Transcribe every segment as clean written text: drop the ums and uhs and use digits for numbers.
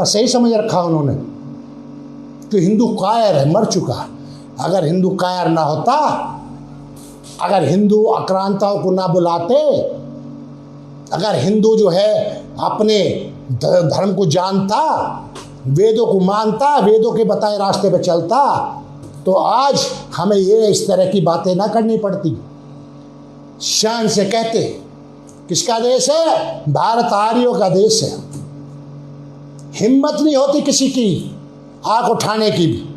पर सही समझ रखा उन्होंने कि हिंदू कायर है, मर चुका। अगर हिंदू कायर ना होता, अगर हिंदू आक्रांताओं को ना बुलाते, अगर हिंदू जो है अपने धर्म को जानता, वेदों को मानता, वेदों के बताए रास्ते पे चलता, तो आज हमें ये इस तरह की बातें ना करनी पड़ती। शान से कहते किसका देश है? भारत आर्यों का देश है। हिम्मत नहीं होती किसी की आंख उठाने की भी।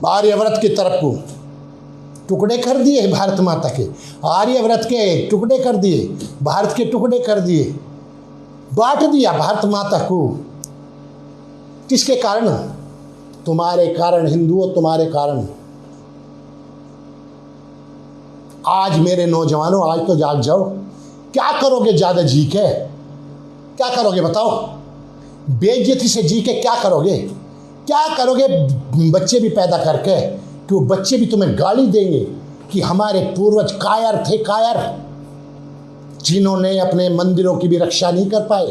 आर्यव्रत की तरफ को टुकड़े कर दिए भारत माता के, आर्यव्रत के टुकड़े कर दिए, भारत के टुकड़े कर दिए, बांट दिया भारत माता को। किसके कारण? तुम्हारे कारण हिंदुओं, तुम्हारे कारण। आज मेरे नौजवानों, आज तो जाग जाओ। क्या करोगे ज्यादा जी के? क्या करोगे बताओ? बेइज्जती से जी के क्या करोगे? क्या करोगे बच्चे भी पैदा करके कि वो बच्चे भी तुम्हें गाली देंगे कि हमारे पूर्वज कायर थे, कायर, जिन्होंने अपने मंदिरों की भी रक्षा नहीं कर पाए,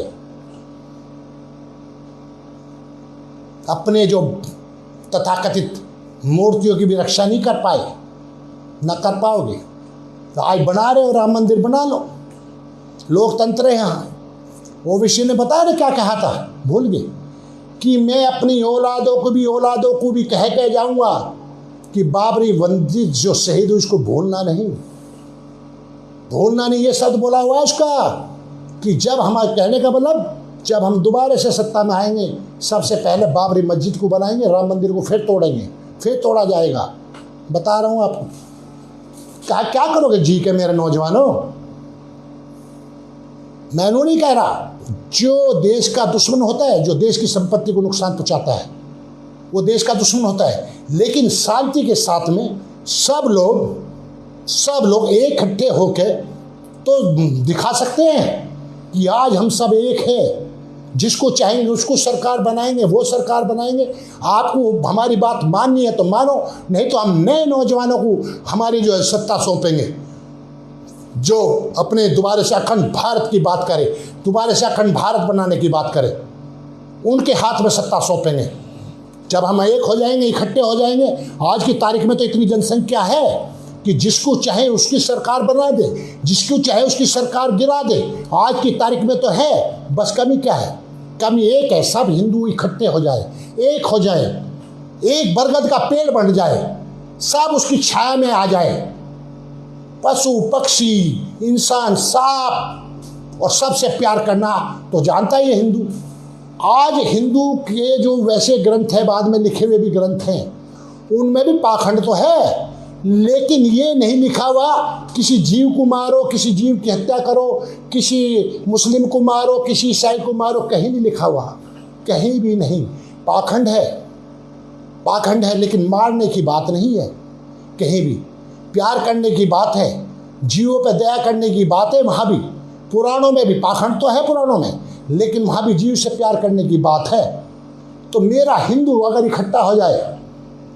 अपने जो तथाकथित मूर्तियों की भी रक्षा नहीं कर पाए। न कर पाओगे तो आज बना रहे हो, राम मंदिर बना लो, लोकतंत्र है यहाँ। वो विषय ने बताया ना क्या कहा था, भूल गए कि मैं अपनी औलादों को भी कह के जाऊंगा कि बाबरी वंदित जो शहीद हुए उसको भूलना नहीं, भूलना नहीं। ये शब्द बोला हुआ है उसका कि जब हमारे कहने का मतलब, जब हम दोबारा से सत्ता में आएंगे, सबसे पहले बाबरी मस्जिद को बनाएंगे, राम मंदिर को फिर तोड़ेंगे, फिर तोड़ा जाएगा। बता रहा हूं आपको। क्या करोगे जी के मेरे नौजवानों? मैं नहीं कह रहा। जो देश का दुश्मन होता है, जो देश की संपत्ति को नुकसान पहुंचाता है, वो देश का दुश्मन होता है। लेकिन शांति के साथ में सब लोग इकट्ठे होकर तो दिखा सकते हैं कि आज हम सब एक हैं। जिसको चाहेंगे उसको सरकार बनाएंगे, वो सरकार बनाएंगे। आपको हमारी बात माननी है तो मानो, नहीं तो हम नए नौजवानों को हमारी जो है सत्ता सौंपेंगे, जो अपने दोबारा से अखंड भारत की बात करे, दोबारा से अखंड भारत बनाने की बात करे, उनके हाथ में सत्ता सौंपेंगे। जब हम एक हो जाएंगे, इकट्ठे हो जाएंगे। आज की तारीख में तो इतनी जनसंख्या है कि जिसको चाहे उसकी सरकार बना दे, जिसको चाहे उसकी सरकार गिरा दे। आज की तारीख में तो है, बस कमी क्या है? कमी एक है, सब हिंदू इकट्ठे हो जाए, एक हो जाए, एक बरगद का पेड़ बन जाए, सब उसकी छाया में आ जाए। पशु पक्षी इंसान सांप और सबसे प्यार करना तो जानता ही है हिंदू। आज हिंदू के जो वैसे ग्रंथ है, बाद में लिखे हुए भी ग्रंथ हैं, उनमें भी पाखंड तो है, लेकिन ये नहीं लिखा हुआ किसी जीव को मारो, किसी जीव की हत्या करो, किसी मुस्लिम को मारो, किसी ईसाई को मारो, कहीं नहीं लिखा हुआ, कहीं भी नहीं। पाखंड है, पाखंड है, लेकिन मारने की बात नहीं है कहीं भी। प्यार करने की बात है, जीवों पर दया करने की बात है। वहाँ भी पुराणों में भी पाखंड तो है पुराणों में, लेकिन वहाँ भी जीव से प्यार करने की बात है। तो मेरा हिंदू अगर इकट्ठा हो जाए,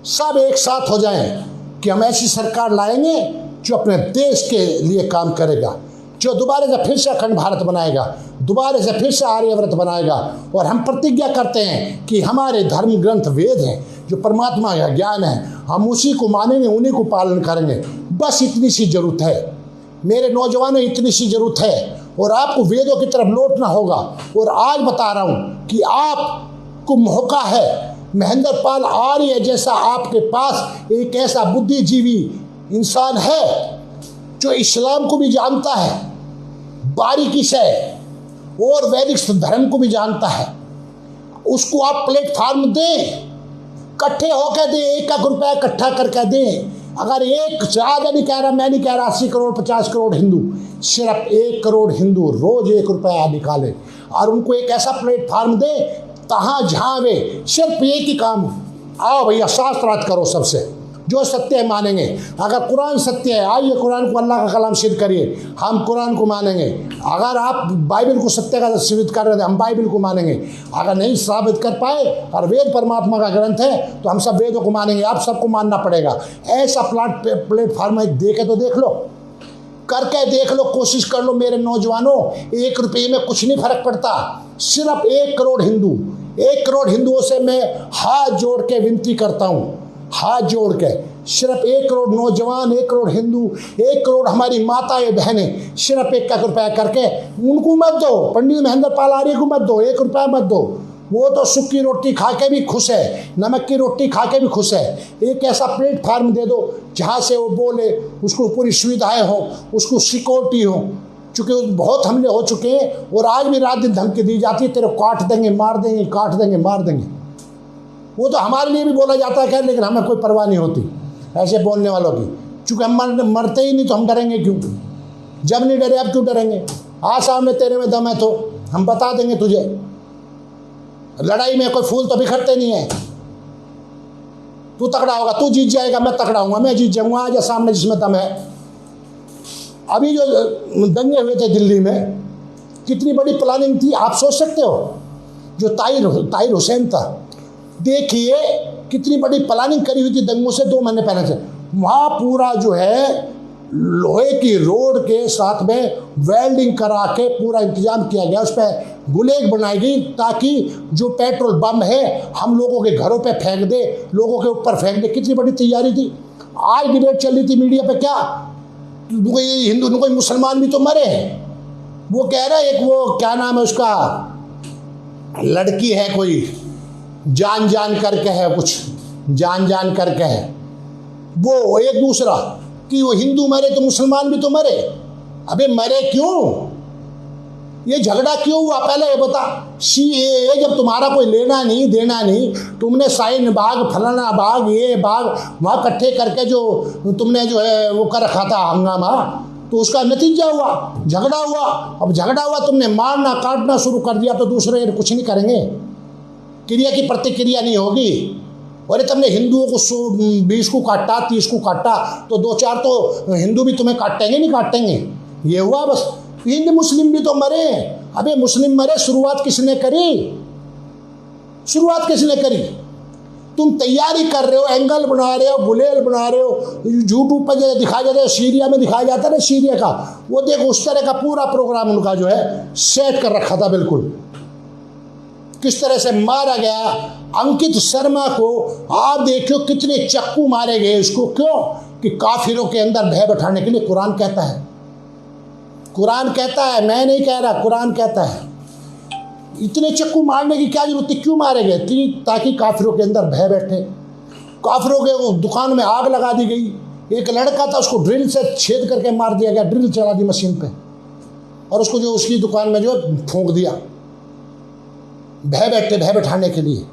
सब एक साथ हो जाएं कि हम ऐसी सरकार लाएंगे जो अपने देश के लिए काम करेगा, जो दोबारा से फिर से अखंड भारत बनाएगा, दोबारा से फिर से आर्यव्रत बनाएगा। और हम प्रतिज्ञा करते हैं कि हमारे धर्म ग्रंथ वेद हैं, जो परमात्मा का ज्ञान है, हम उसी को मानेंगे, उन्हीं को पालन करेंगे। बस इतनी सी जरूरत है मेरे नौजवानों, इतनी सी जरूरत है। और आपको वेदों की तरफ लौटना होगा। और आज बता रहा हूँ कि आपको मौका है। महेंद्र पाल आर्य जैसा आपके पास एक ऐसा बुद्धिजीवी इंसान है जो इस्लाम को भी जानता है बारीकी से और वैदिक धर्म को भी जानता है। उसको आप प्लेटफार्म दें, इकट्ठे होकर दें, 1 रुपया इकट्ठा करके दें। अगर एक ज़्यादा नहीं कह रहा, मैं नहीं कह रहा 80 करोड़ 50 करोड़ हिंदू, सिर्फ 1 करोड़ हिंदू रोज 1 रुपया निकाले और उनको एक ऐसा प्लेटफार्म दे तहाँ जहाँ वे सिर्फ एक ही काम, आओ भैया शास्त्रार्थ करो, सबसे जो सत्य है मानेंगे। अगर कुरान सत्य है, आइए कुरान को अल्लाह का कलाम सिद्ध करिए, हम कुरान को मानेंगे। अगर आप बाइबल को सत्य का सिद्ध कर रहे थे, हम बाइबल को मानेंगे। अगर नहीं साबित कर पाए और वेद परमात्मा का ग्रंथ है तो हम सब वेदों को मानेंगे। आप सबको मानना पड़ेगा। ऐसा प्लेटफार्म है, देखे तो देख लो, करके देख लो, कोशिश कर लो मेरे नौजवानों। 1 रुपये में कुछ नहीं फर्क पड़ता। सिर्फ 1 करोड़ हिंदू 1 करोड़ हिंदुओं से मैं हाथ जोड़ के विनती करता हूँ, हाथ जोड़ के, सिर्फ 1 करोड़ नौजवान, 1 करोड़ हिंदू, 1 करोड़ हमारी माताएं बहनें, सिर्फ 1 रुपया करके उनको मत दो, पंडित महेंद्र पाल आर्य को मत दो, 1 रुपया मत दो। वो तो सूखी रोटी खा के भी खुश है, नमक की रोटी खा के भी खुश है। एक ऐसा प्लेटफार्म दे दो जहाँ से वो बोले, उसको पूरी सुविधाएं हो, उसको सिक्योरिटी हो, चूँकि बहुत हमले हो चुके हैं और आज भी रात दिन धमकी दी जाती है, तेरे काट देंगे, मार देंगे, काट देंगे, मार देंगे। वो तो हमारे लिए भी बोला जाता है, खैर, लेकिन हमें कोई परवाह नहीं होती ऐसे बोलने वालों की, चूँकि हम मरते ही नहीं तो हम डरेंगे क्यों? जब नहीं डरे अब क्यों डरेंगे? आ सामने तेरे में दम है तो हम बता देंगे तुझे। लड़ाई में कोई फूल तो बिखरते नहीं है। तू तगड़ा होगा, तू जीत जाएगा, मैं तगड़ा हूँगा, मैं जीत जाऊँगा, आज सामने जिसमें दम है। अभी जो दंगे हुए थे दिल्ली में, कितनी बड़ी प्लानिंग थी आप सोच सकते हो? जो ताहिर हुसैन था, देखिए कितनी बड़ी प्लानिंग करी हुई थी दंगों से 2 महीने पहले से। वहाँ पूरा जो है लोहे की रोड के साथ में वेल्डिंग करा के पूरा इंतजाम किया गया, उस पर गुलेग बनाई गई ताकि जो पेट्रोल बम है हम लोगों के घरों पे फेंक दे, लोगों के ऊपर फेंक दे। कितनी बड़ी तैयारी थी। आज डिबेट चल रही थी मीडिया पे, क्या कोई हिंदू, कोई मुसलमान भी तो मरे हैं। वो कह रहा है, एक वो क्या नाम है उसका, लड़की है कोई, जान करके है, कुछ जान करके है, वो एक दूसरा कि वो हिंदू मरे तो मुसलमान भी तो मरे। अबे मरे क्यों? ये झगड़ा क्यों हुआ? पहले ये बता। CAA जब तुम्हारा कोई लेना नहीं देना नहीं, तुमने साइन बाग, फलाना बाग, ये बाग वहाँ इकट्ठे करके जो तुमने जो है वो कर रखा था हंगामा, तो उसका नतीजा हुआ, झगड़ा हुआ। अब झगड़ा हुआ, तुमने मारना काटना शुरू कर दिया तो दूसरे कुछ नहीं करेंगे, क्रिया की प्रतिक्रिया नहीं होगी। और तुमने हिंदुओं को 20 को काटा, 30 को काटा, तो 2-4 तो हिंदू भी तुम्हें काटेंगे नहीं काटेंगे। ये हुआ बस। हिंदू मुस्लिम भी तो मरे। अबे मुस्लिम मरे, शुरुआत किसने करी? शुरुआत किसने करी? तुम तैयारी कर रहे हो, एंगल बना रहे हो, गुलेल बना रहे हो, यूट्यूब पर जो दिखाया जाता है, सीरिया में दिखाया जाता है ना, सीरिया का, वो देखो उस तरह का पूरा प्रोग्राम उनका जो है सेट कर रखा था बिल्कुल। किस तरह से मारा गया अंकित शर्मा को, आप देखियो कितने चक्कू मारे गए इसको। क्यों? कि काफिरों के अंदर भय बैठाने के लिए। कुरान कहता है, कुरान कहता है, मैं नहीं कह रहा, कुरान कहता है। इतने चक्कू मारने की क्या जरूरत थी? क्यों मारे गए? ताकि काफिरों के अंदर भय बैठे। काफिरों के दुकान में आग लगा दी गई। एक लड़का था, उसको ड्रिल से छेद करके मार दिया गया, ड्रिल चला दी मशीन पे, और उसको जो उसकी दुकान में जो फूंक दिया, भय बैठाने के लिए।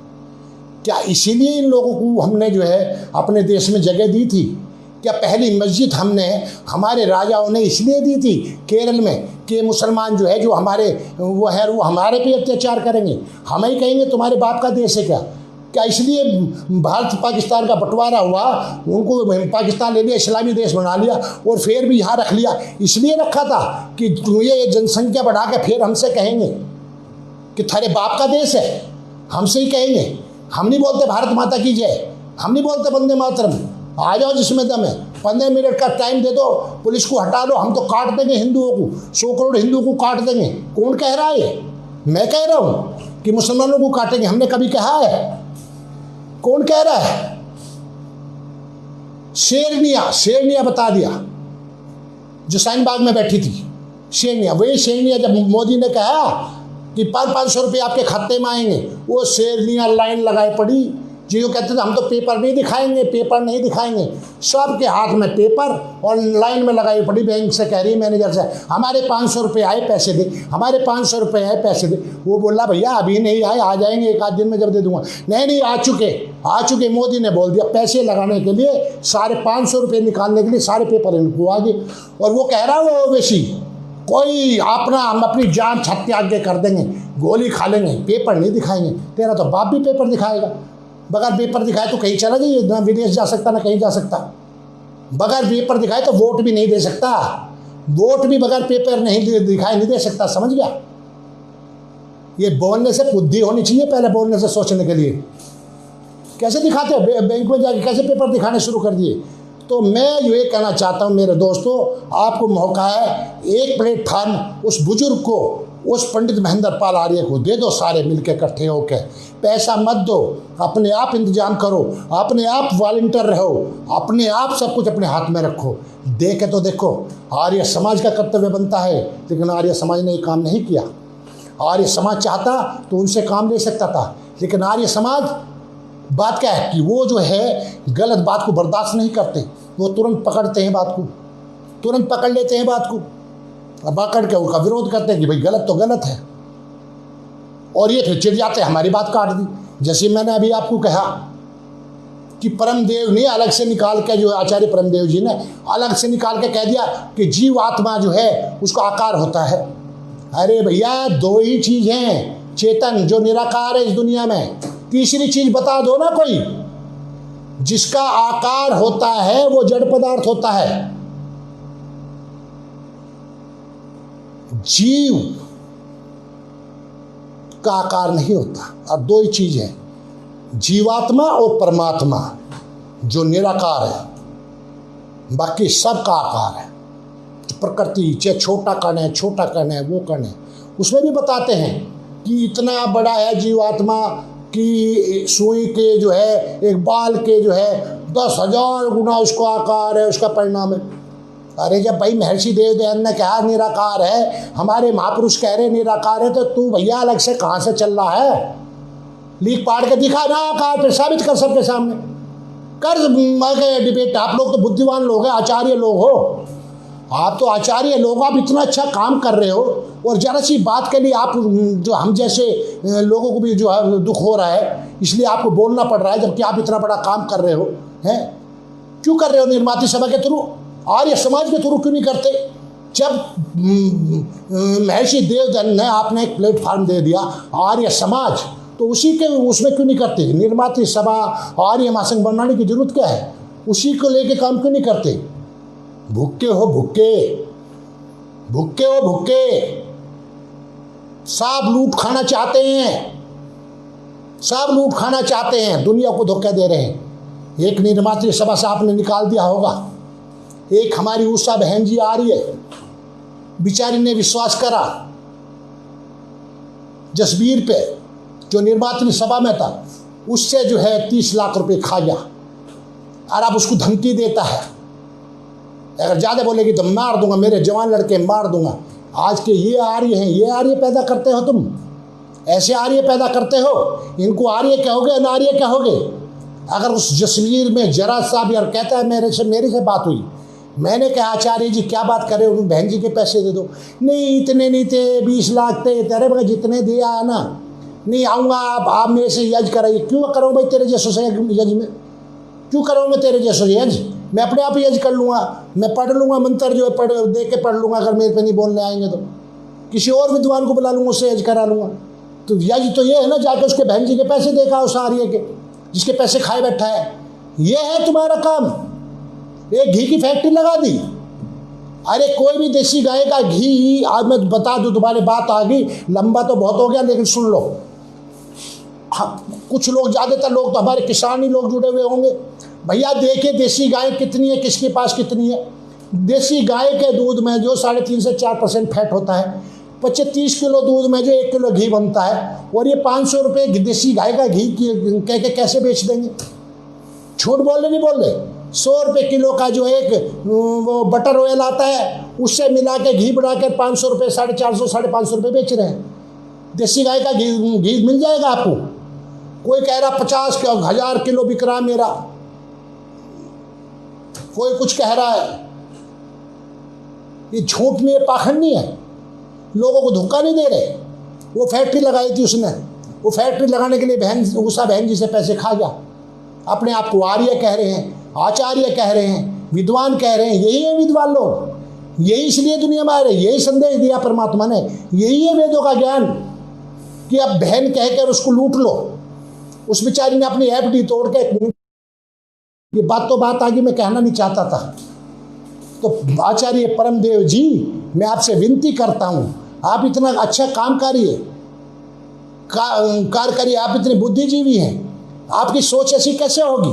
क्या इसीलिए इन लोगों को हमने जो है अपने देश में जगह दी थी? क्या पहली मस्जिद हमने हमारे राजाओं ने इसलिए दी थी केरल में कि मुसलमान जो है, जो हमारे वो है, वो हमारे पे अत्याचार करेंगे, हमें ही कहेंगे तुम्हारे बाप का देश है क्या? क्या इसलिए भारत पाकिस्तान का बंटवारा हुआ, उनको पाकिस्तान ले लिया, इस्लामी देश बना लिया और फिर भी यहाँ रख लिया? इसलिए रखा था कि ये जनसंख्या बढ़ा के फिर हमसे कहेंगे कि थारे बाप का देश है, हमसे ही कहेंगे। हम नहीं बोलते भारत माता की जय, हम नहीं बोलते वंदे मातरम। आ जाओ जिसमें दम है, 15 मिनट का टाइम दे दो, पुलिस को हटा लो, हम तो काट देंगे हिंदुओं को, 100 करोड़ हिंदुओं को काट देंगे। कौन कह रहा है? मैं कह रहा हूँ कि मुसलमानों को काटेंगे। हमने कभी कहा है? कौन कह रहा है? शेरनिया बता दिया, जो शाहीन बाग में बैठी थी, शेरनिया। वही शेरनिया जब मोदी ने कहा कि 500 रुपये आपके खाते में आएंगे, वो शेरनिया लाइन लगाए पड़ी। जियो कहते थे हम तो पेपर नहीं दिखाएंगे, सबके हाथ में पेपर और लाइन में लगाई पड़ी। बैंक से कह रही मैनेजर से, हमारे 500 रुपये आए, पैसे दे, हमारे 500 रुपये आए, पैसे दे। वो बोला भैया अभी नहीं आए, आ जाएंगे 1 आध दिन में, जब दे दूंगा। नहीं आ चुके। मोदी ने बोल दिया पैसे लगाने के लिए, सारे 500 रुपये निकालने के लिए सारे पेपर इनको आ गए। और वो कह रहा है वो ओवैसी, कोई हम अपनी जान छत्ते आगे कर देंगे, गोली खा लेंगे, पेपर नहीं दिखाएंगे। तेरा तो बाप भी पेपर दिखाएगा। बगैर पेपर दिखाए तो कहीं चला जाइए, ना विदेश जा सकता ना कहीं जा सकता। बगैर पेपर दिखाए तो वोट भी नहीं दे सकता, वोट भी बगैर पेपर नहीं दिखाए नहीं दे सकता। समझ गया? ये बोलने से बुद्धि होनी चाहिए, पहले बोलने से सोचने के लिए। कैसे दिखाते हो? बैंक में जाके कैसे पेपर दिखाने शुरू कर दिए? तो मैं ये कहना चाहता हूँ मेरे दोस्तों, आपको मौका है, एक प्लेटफार्म उस बुजुर्ग को, उस पंडित महेंद्र पाल आर्य को दे दो, सारे मिलकर इकट्ठे होकर पैसा मत दो, अपने आप इंतजाम करो, अपने आप वॉलंटियर रहो, अपने आप सब कुछ अपने हाथ में रखो। देखे तो देखो, आर्य समाज का कर्तव्य बनता है, लेकिन आर्य समाज ने ये काम नहीं किया। आर्य समाज चाहता तो उनसे काम ले सकता था, लेकिन आर्य समाज बात क्या है कि वो जो है गलत बात को बर्दाश्त नहीं करते, वो तुरंत पकड़ते हैं बात को, तुरंत पकड़ लेते हैं बात को, अब पकड़ के उनका विरोध करते हैं कि भाई गलत तो गलत है, और ये फिर चिढ़ जाते हैं, हमारी बात काट दी। जैसे मैंने अभी आपको कहा कि परमदेव ने अलग से निकाल के, जो आचार्य परमदेव जी ने अलग से निकाल के कह दिया कि जीव आत्मा जो है उसका आकार होता है। अरे भैया, दो ही चीज हैं, चेतन जो निराकार है इस दुनिया में, तीसरी चीज बता दो ना कोई। जिसका आकार होता है वो जड़ पदार्थ होता है। जीव का आकार नहीं होता। और दो ही चीज है, जीवात्मा और परमात्मा जो निराकार है, बाकी सब का आकार है। प्रकृति चाहे छोटा कण है, छोटा कण है, वो कण है, उसमें भी बताते हैं कि इतना बड़ा है जीवात्मा कि सुई के जो है, एक बाल के जो है 10,000 गुना उसको आकार है, उसका परिणाम है। अरे जब भाई महर्षि देवदयान ने कहा निराकार है, हमारे महापुरुष कह रहे निराकार है, तो तू भैया अलग से कहाँ से चल रहा है? लीक पाड़ के दिखा ना आकार, फिर साबित कर सबके सामने, कर डिबेट। आप लोग तो बुद्धिमान लोग हैं, आचार्य लोग हो, आप तो आचार्य लोग, आप इतना अच्छा काम कर रहे हो, और जरा सी बात के लिए आप जो हम जैसे लोगों को भी जो है दुख हो रहा है, इसलिए आपको बोलना पड़ रहा है, जबकि आप इतना बड़ा काम कर रहे हो। हैं क्यों कर रहे हो? निर्माती सभा के थ्रू, आर्य समाज के थ्रू क्यों नहीं करते? जब महर्षि देवदयान ने आपने एक प्लेटफॉर्म दे दिया आर्य समाज, तो उसी के उसमें क्यों नहीं करते? निर्माती सभा, आर्य महासंघ बनाने की जरूरत क्या है? उसी को लेके काम क्यों नहीं करते? भूखे हो भूखे, भूखे हो भूखे, सब लूट खाना चाहते हैं, सब लूट खाना चाहते हैं, दुनिया को धोखा दे रहे हैं। एक निर्मात्री सभा से आपने निकाल दिया होगा, एक हमारी उषा बहन जी आ रही है, बिचारी ने विश्वास करा जसबीर पे, जो निर्मात्री सभा में था, उससे जो है 30 लाख रुपए खा गया, और अब उसको धमकी देता है, अगर ज़्यादा बोलेगी तो मार दूंगा, मेरे जवान लड़के मार दूंगा। आज के ये आर्य हैं, ये आर्य पैदा करते हो तुम, ऐसे आर्य पैदा करते हो, इनको आर्य कहोगे अनार्य कहोगे? अगर उस जसवीर में जरा सा भी, और कहता है मेरे से बात हुई, मैंने कहा आचार्य जी क्या बात कर रहे हो, बहन जी के पैसे दे दो। नहीं इतने नहीं थे, 20 लाख थे। तेरे बगैर जितने दिया है ना, नहीं आऊँगा, आप मेरे से यज कराइए। क्यों करो भाई तेरे जैसों से यज में, क्यों करो मैं तेरे जैसों यज? मैं अपने आप यज कर लूँगा, मैं पढ़ लूँगा मंत्र जो है, पढ़ दे के पढ़ लूँगा। अगर मेरे पे नहीं बोलने आएंगे तो किसी और विद्वान को बुला लूँगा, उससे यज करा लूँगा। तो यज तो ये है ना, जाके उसके बहन जी के पैसे देखा उस आर्य के, जिसके पैसे खाए बैठा है। ये है तुम्हारा काम, एक घी की फैक्ट्री लगा दी। अरे कोई भी देसी गाय का घी, आज मैं बता दूं, तुम्हारी बात आ गई, लंबा तो बहुत हो गया, लेकिन सुन लो। हाँ, कुछ लोग, ज़्यादातर लोग तो हमारे किसान ही लोग जुड़े हुए होंगे। भैया देखिए देसी गाय कितनी है, किसके पास कितनी है। देसी गाय के दूध में जो 3.5 से 4% फैट होता है, 25-30 किलो दूध में जो 1 किलो घी बनता है, और ये 500 रुपये देसी गाय का घी कह के कैसे बेच देंगे? झूठ बोल रहे नहीं बोल रहे? 100 रुपये किलो का जो एक वो बटर ऑयल आता है, उससे मिला के घी बढ़ा कर 500 रुपये, 450, 550 रुपये बेच रहे हैं। देसी गाय का घी मिल जाएगा आपको। कोई कह रहा 50,000 किलो बिक रहा मेरा, कोई कुछ कह रहा है। ये झूठ नहीं है, पाखंड नहीं है, लोगों को धोखा नहीं दे रहे। वो फैक्ट्री लगाई थी उसने, वो फैक्ट्री लगाने के लिए उषा बहन जी से पैसे खा गया। अपने आप को आर्य कह रहे हैं, आचार्य कह रहे हैं, विद्वान कह रहे हैं। यही है विद्वान लोग, यही इसलिए दुनिया में आ रहे, यही संदेश दिया परमात्मा ने, यही है वेदों का ज्ञान कि अब बहन कहकर उसको लूट लो। उस बेचारी ने अपनी एफडी तोड़ के, ये बात तो बात आगे मैं कहना नहीं चाहता था। तो आचार्य परमदेव जी, मैं आपसे विनती करता हूं, आप इतना अच्छा काम करिए, कार्य करिए। आप इतने बुद्धिजीवी हैं, आपकी सोच ऐसी कैसे होगी?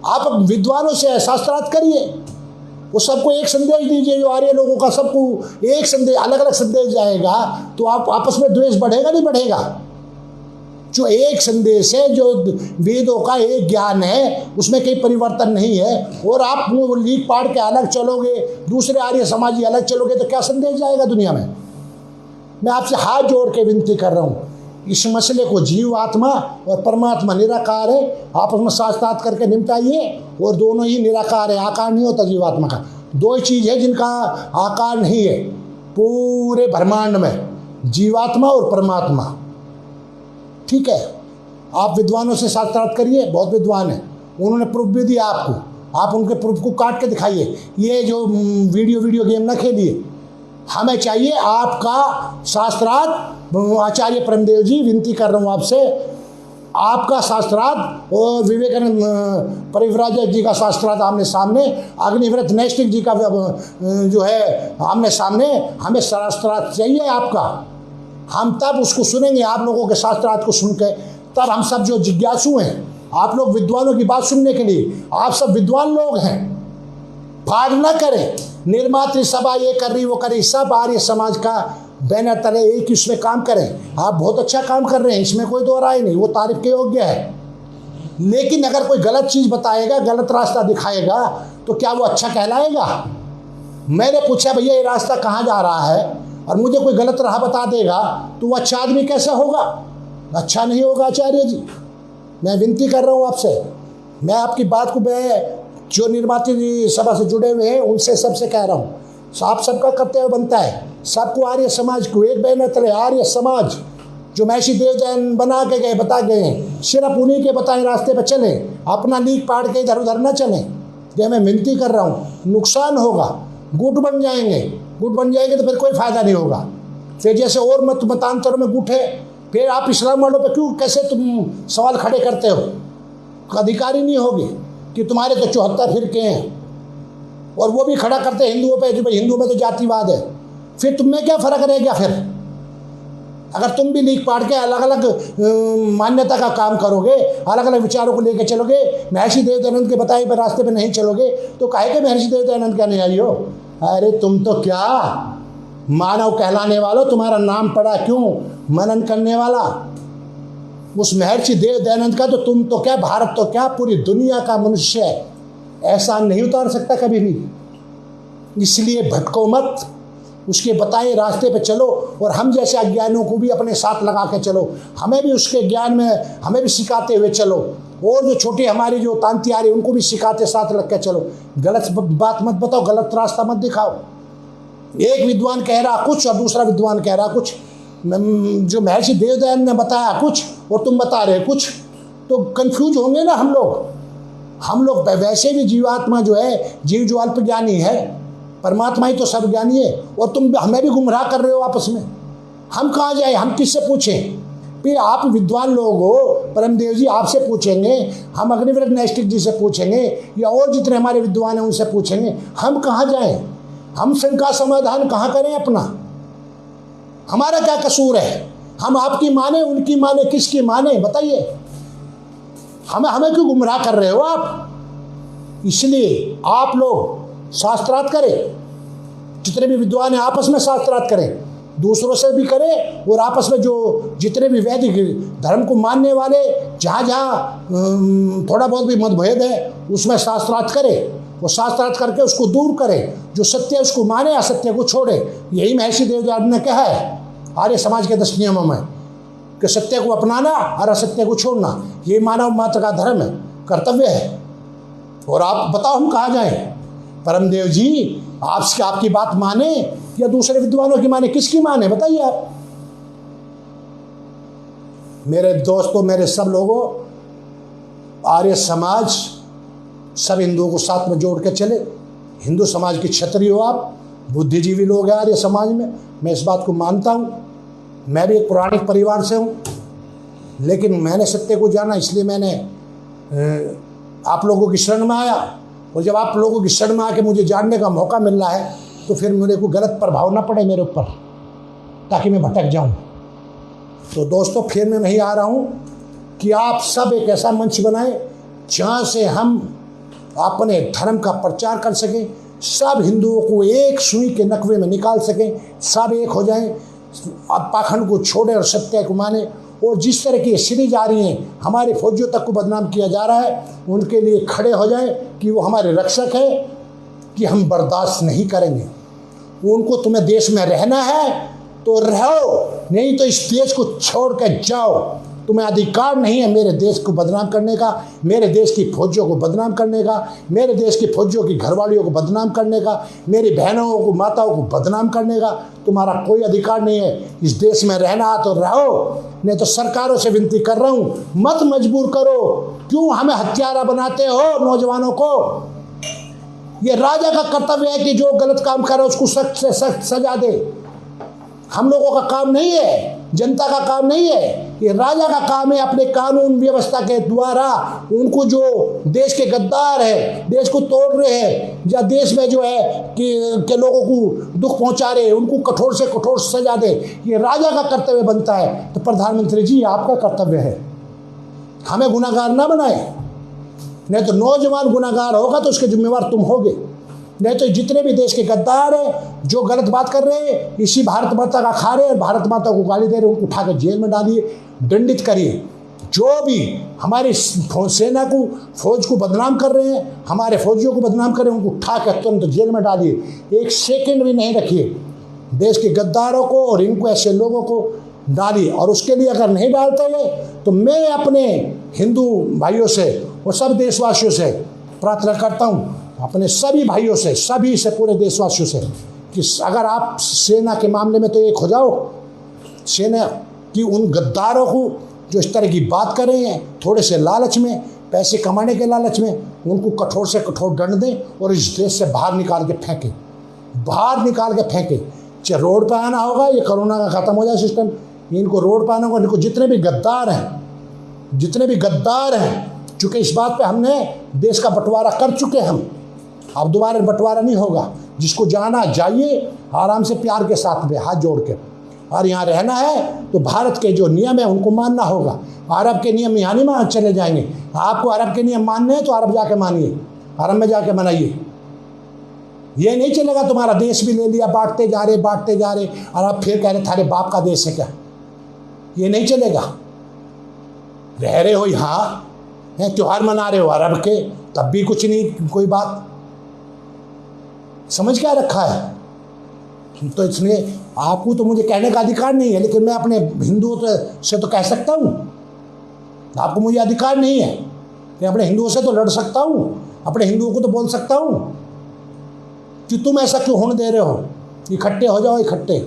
आप विद्वानों से शास्त्रार्थ करिए, वो सबको एक संदेश दीजिए, जो आर्य लोगों का सबको एक संदेश, अलग अलग संदेश जाएगा, तो आप आपस में द्वेष बढ़ेगा नहीं बढ़ेगा? जो एक संदेश है, जो वेदों का एक ज्ञान है, उसमें कोई परिवर्तन नहीं है, और आप वो लीक पाड़ के अलग चलोगे, दूसरे आर्य समाजी अलग चलोगे, तो क्या संदेश जाएगा दुनिया में। मैं आपसे हाथ जोड़ के विनती कर रहा हूँ, इस मसले को जीव आत्मा और परमात्मा निराकार है, आपस में साथ करके निपटाइए। और दोनों ही निराकार है, आकार नहीं होता जीवात्मा का। दो ही चीज़ है जिनका आकार नहीं है पूरे ब्रह्मांड में, जीवात्मा और परमात्मा। ठीक है, आप विद्वानों से साक्षात करिए, बहुत विद्वान है, उन्होंने प्रूफ भी दिया आपको, आप उनके प्रूफ को काट के दिखाइए। ये जो वीडियो गेम ना खेलिए, हमें चाहिए आपका शास्त्रार्थ। आचार्य परमदेव जी, विनती कर रहा हूँ आपसे, आपका शास्त्रार्थ और विवेकानंद परिव्राजक जी का शास्त्रार्थ आमने सामने, अग्निव्रत नैष्ठिक जी का जो है आमने सामने, हमें शास्त्रार्थ चाहिए आपका। हम तब उसको सुनेंगे, आप लोगों के शास्त्रार्थ को सुन के, तब हम सब जो जिज्ञासु हैं, आप लोग विद्वानों की बात सुनने के लिए, आप सब विद्वान लोग हैं, भाग न करें। निर्मात्री सभा ये कर रही, वो कर रही, सब आर्य समाज का बैनर तले एक इसमें काम करें। आप बहुत अच्छा काम कर रहे हैं, इसमें कोई दो राय नहीं, वो तारीफ के योग्य है। लेकिन अगर कोई गलत चीज़ बताएगा, गलत रास्ता दिखाएगा, तो क्या वो अच्छा कहलाएगा। मैंने पूछा भैया ये रास्ता कहाँ जा रहा है, और मुझे कोई गलत राह बता देगा, तो वो अच्छा आदमी कैसे होगा, अच्छा नहीं होगा। आचार्य जी, मैं विनती कर रहा हूँ आपसे, मैं आपकी बात को, मैं जो निर्मात्री सभा से जुड़े हुए हैं उनसे सबसे कह रहा हूँ, आप सबका कर्तव्य बनता है, सबको आर्य समाज को एक बैनर तले, आर्य समाज जो महर्षि देवदयानंद बना के गए, बता गए हैं, सिर्फ उन्हीं के बताए रास्ते पर चलें, अपना लीक पाड़ के इधर उधर न चलें। ये मैं विनती कर रहा हूँ, नुकसान होगा, गुट बन जाएंगे, गुट बन जाएंगे तो फिर कोई फायदा नहीं होगा। फिर जैसे और मतांतरों में गुट है, फिर आप इस्लाम वालों पे क्यों, कैसे तुम सवाल खड़े करते हो, अधिकारी नहीं होगी कि तुम्हारे तो 74 फिरके हैं, और वो भी खड़ा करते हैं हिंदुओं पे, जो भाई हिंदुओं में तो जातिवाद है। फिर तुम में क्या फ़र्क रह गया फिर, अगर तुम भी लीक पाड़ के अलग अलग मान्यता का काम करोगे, अलग अलग विचारों को लेकर चलोगे, महर्षि देवदयानंद के बताए पर रास्ते पे नहीं चलोगे, तो काहे के महर्षि देवदयानंद क्या नहीं आई हो। अरे तुम तो क्या मानव कहलाने वालों, तुम्हारा नाम पड़ा क्यों मनन करने वाला, उस महर्षि देवदयानंद का, तो तुम तो क्या, भारत तो क्या, पूरी दुनिया का मनुष्य ऐसा नहीं उतार सकता कभी भी। इसलिए भटको मत, उसके बताए रास्ते पे चलो, और हम जैसे अज्ञानियों को भी अपने साथ लगा के चलो, हमें भी उसके ज्ञान में, हमें भी सिखाते हुए चलो, और जो छोटे हमारी जो तांती आ रही उनको भी सिखाते साथ लग के चलो। गलत बात मत बताओ, गलत रास्ता मत दिखाओ। एक विद्वान कह रहा कुछ और दूसरा विद्वान कह रहा कुछ, जो महर्षि देवदयानंद ने बताया कुछ और तुम बता रहे कुछ, तो कंफ्यूज होंगे ना हम लोग। हम लोग वैसे भी जीवात्मा जो है, जीव जो अल्प ज्ञानी है, परमात्मा ही तो सब ज्ञानी है, और तुम हमें भी गुमराह कर रहे हो आपस में। हम कहाँ जाए, हम किससे पूछें। फिर आप विद्वान लोग हो, परमदेव जी आपसे पूछेंगे, हम अग्निव्रत नैष्ठिक जी से पूछेंगे, या और जितने हमारे विद्वान हैं उनसे पूछेंगे, हम कहाँ जाएं, हम शंका समाधान कहाँ करें अपना। हमारा क्या कसूर है, हम आपकी माने, उनकी माने, किसकी माने, बताइए। हमें क्यों गुमराह कर रहे हो आप। इसलिए आप लोग शास्त्रार्थ करें, जितने भी विद्वान हैं आपस में शास्त्रार्थ करें, दूसरों से भी करें, और आपस में जो जितने भी वैदिक धर्म को मानने वाले, जहाँ जहाँ थोड़ा बहुत भी मतभेद है उसमें शास्त्रार्थ करें, वो शास्त्रार्थ करके उसको दूर करें। जो सत्य है उसको माने, असत्य को छोड़े। यही महर्षि देवदयानंद ने कहा है आर्य समाज के 10 नियमों में, कि सत्य को अपनाना और असत्य को छोड़ना, ये मानव मात्र का धर्म है, कर्तव्य है। और आप बताओ हम कहाँ जाएं। परमदेव जी आपकी बात माने या दूसरे विद्वानों की माने, किसकी माने, बताइए आप। मेरे दोस्तों, मेरे सब लोगों, आर्य समाज सब हिंदुओं को साथ में जोड़ के चले। हिंदू समाज की क्षत्रिय हो आप, बुद्धिजीवी लोग हैं आर्य समाज में, मैं इस बात को मानता हूँ। मैं भी एक पौराणिक परिवार से हूँ, लेकिन मैंने सत्य को जाना, इसलिए मैंने आप लोगों की शरण में आया। और जब आप लोगों की शरण में आके मुझे जानने का मौका मिल रहा है, तो फिर मेरे को गलत प्रभाव ना पड़े मेरे ऊपर, ताकि मैं भटक जाऊँ। तो दोस्तों, फिर मैं नहीं आ रहा हूँ कि आप सब एक ऐसा मंच बनाएं जहाँ से हम अपने धर्म का प्रचार कर सकें, सब हिंदुओं को एक सुई के नकवे में निकाल सकें, सब एक हो जाएं, पाखंड को छोड़े और सत्य को माने, और जिस तरह की सीरीज आ रही हैं, हमारे फौजियों तक को बदनाम किया जा रहा है, उनके लिए खड़े हो जाए कि वो हमारे रक्षक है, कि हम बर्दाश्त नहीं करेंगे। उनको तुम्हें देश में रहना है तो रहो, नहीं तो इस देश को छोड़ कर जाओ। तुम्हें अधिकार नहीं है मेरे देश को बदनाम करने का, मेरे देश की फौजियों को बदनाम करने का, मेरे देश की फौजियों की घरवालियों को बदनाम करने का, मेरी बहनों को, माताओं को बदनाम करने का तुम्हारा कोई अधिकार नहीं है। इस देश में रहना तो रहो, नहीं तो सरकारों से विनती कर रहा हूँ, मत मजबूर करो। क्यों हमें हत्यारा बनाते हो नौजवानों को? ये राजा का कर्तव्य है कि जो गलत काम करे उसको सख्त से सख्त सजा दे। हम लोगों का काम नहीं है, जनता का काम नहीं है, ये राजा का काम है। अपने कानून व्यवस्था के द्वारा उनको जो देश के गद्दार है, देश को तोड़ रहे हैं, या देश में जो है कि लोगों को दुख पहुंचा रहे, उनको कठोर से कठोर सजा दे, ये राजा का कर्तव्य बनता है। तो प्रधानमंत्री जी, आपका कर्तव्य है, हमें गुनाहगार ना बनाए। नहीं तो नौजवान गुनाहगार होगा तो उसके जिम्मेवार तुम होगे। नहीं तो जितने भी देश के गद्दार हैं, जो गलत बात कर रहे हैं, इसी भारत माता का खा रहे हैं, भारत माता को गाली दे रहे हैं, उनको उठा कर जेल में डालिए, दंडित करिए। जो भी हमारी सेना को, फौज को बदनाम कर रहे हैं, हमारे फौजियों को बदनाम कर रहे हैं, उनको उठा कर तुरंत जेल में डालिए। एक सेकंड भी नहीं रखिए। देश के गद्दारों को और इनको ऐसे लोगों को डालिए। और उसके लिए अगर नहीं डालते हैं तो मैं अपने हिंदू भाइयों से और सब देशवासियों से प्रार्थना करता हूँ, अपने सभी भाइयों से, सभी से, पूरे देशवासियों से, कि अगर आप सेना के मामले में तो एक हो जाओ। सेना की उन गद्दारों को जो इस तरह की बात कर रहे हैं, थोड़े से लालच में, पैसे कमाने के लालच में, उनको कठोर से कठोर दंड दें और इस देश से बाहर निकाल के फेंकें, बाहर निकाल के फेंकें। चाहे रोड पर आना होगा, ये कोरोना का ख़त्म हो जाए सिस्टम, इनको रोड पर आना होगा। इनको जितने भी गद्दार हैं, जितने भी गद्दार हैं, चूँकि इस बात पे हमने देश का बंटवारा कर चुके हम, अब दोबारा बंटवारा नहीं होगा। जिसको जाना जाइए आराम से, प्यार के साथ में, हाथ जोड़ के। और यहाँ रहना है तो भारत के जो नियम है उनको मानना होगा। अरब के नियम यहाँ नहीं मान चले जाएंगे। आपको अरब के नियम मानने हैं तो अरब जाके मानिए, अरब में जाके मनाइए। ये नहीं चलेगा तुम्हारा देश भी ले लिया, बांटते जा रहे, और आप फिर कह रहे थारे बाप का देश है क्या? ये नहीं चलेगा। रह रहे हो यहाँ, त्योहार मना रहे हो अरब के, तब भी कुछ नहीं, कोई बात समझ क्या रखा है। तो इसलिए आपको तो मुझे कहने का अधिकार नहीं है, लेकिन मैं अपने हिंदुओं से तो कह सकता हूँ। आपको मुझे अधिकार नहीं है, मैं अपने हिंदुओं से तो लड़ सकता हूँ, अपने हिंदुओं को तो बोल सकता हूँ कि तुम ऐसा क्यों होने दे रहे हो, इकट्ठे हो जाओ, इकट्ठे।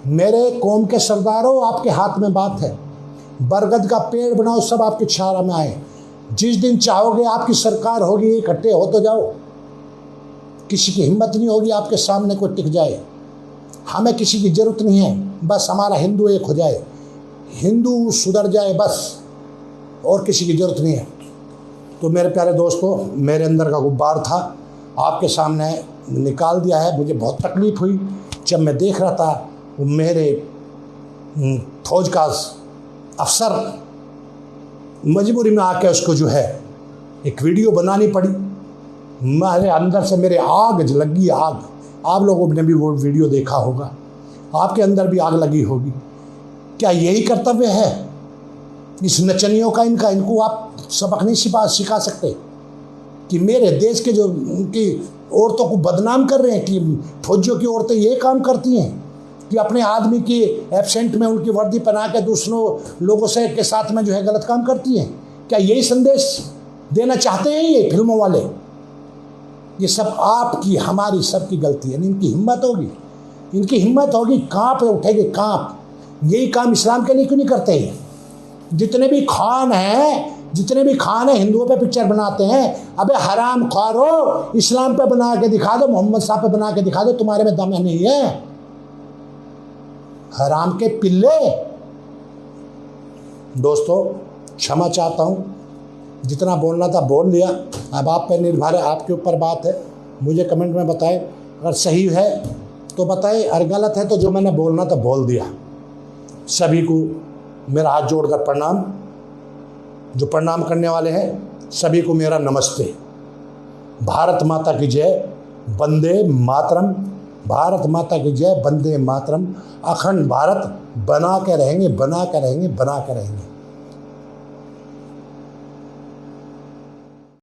मेरे कौम के सरदारों, आपके हाथ में बात है। बरगद का पेड़ बनाओ, सब आपकी छाया में आए। जिस दिन चाहोगे आपकी सरकार होगी, इकट्ठे हो तो जाओ। किसी की हिम्मत नहीं होगी आपके सामने कोई टिक जाए। हमें किसी की जरूरत नहीं है, बस हमारा हिंदू एक हो जाए, हिंदू सुधर जाए, बस, और किसी की जरूरत नहीं है। तो मेरे प्यारे दोस्तों, मेरे अंदर का गुब्बार था, आपके सामने निकाल दिया है। मुझे बहुत तकलीफ़ हुई जब मैं देख रहा था वो मेरे फौज का अफसर मजबूरी में आके उसको जो है एक वीडियो बनानी पड़ी। मेरे अंदर से मेरे आग लगी, आग। आप लोगों ने भी वो वीडियो देखा होगा, आपके अंदर भी आग लगी होगी। क्या यही कर्तव्य है इस नचनियों का, इनको आप सबक नहीं सिखा सकते कि मेरे देश के जो उनकी औरतों को बदनाम कर रहे हैं, कि फौजियों की औरतें ये काम करती हैं कि अपने आदमी की एब्सेंट में उनकी वर्दी पहना के दूसरों लोगों से के साथ में जो है गलत काम करती हैं। क्या यही संदेश देना चाहते हैं ये फिल्मों वाले? ये सब आपकी, हमारी सबकी गलती है। इनकी हिम्मत होगी, कांप उठेगी, कांप। यही काम इस्लाम के लिए क्यों नहीं करते हैं? जितने भी खान हैं हिंदुओं पे पिक्चर बनाते हैं। अबे हराम ख्वारो, इस्लाम पे बना के दिखा दो, मोहम्मद साहब पे बना के दिखा दो, तुम्हारे में दम नहीं है, हराम के पिल्ले। दोस्तों, क्षमा चाहता हूँ, जितना बोलना था बोल लिया। अब आप पे निर्भर है, आपके ऊपर बात है। मुझे कमेंट में बताएं, अगर सही है तो बताएं, और गलत है तो जो मैंने बोलना था बोल दिया। सभी को मेरा हाथ जोड़कर प्रणाम। जो प्रणाम करने वाले हैं सभी को मेरा नमस्ते। भारत माता की जय। वंदे मातरम। भारत माता की जय, वंदे मातरम। अखंड भारत बना के रहेंगे, बना के रहेंगे, बना के रहेंगे।